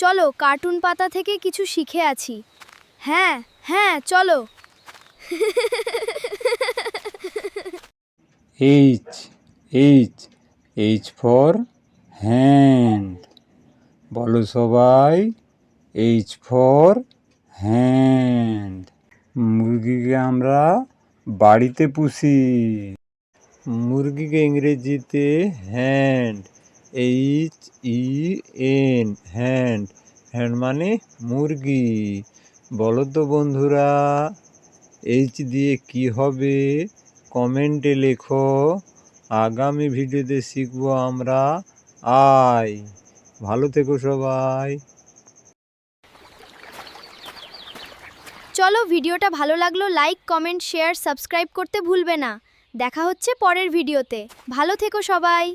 চলো কার্টুন পাতা থেকে কিছু শিখে আছি। হ্যাঁ হ্যাঁ চলো। H H H for hand. বলো সবাই, এইচ ফর হ্যান্ড। মুরগিকে আমরা বাড়িতে পুষি। মুরগিকে ইংরেজিতে হ্যান্ড, HEN হ্যান্ড। হ্যান্ড মানে মুরগি। বলো তো বন্ধুরা, এইচ দিয়ে কি হবে? কমেন্টে লেখো। আগামী ভিডিওতে শিখবো আমরা আই। ভালো থেকো সবাই। চলো ভিডিওটা ভালো লাগলো লাইক কমেন্ট শেয়ার সাবস্ক্রাইব করতে ভুলবে না। দেখা হচ্ছে পরের ভিডিওতে। ভালো থেকো সবাই।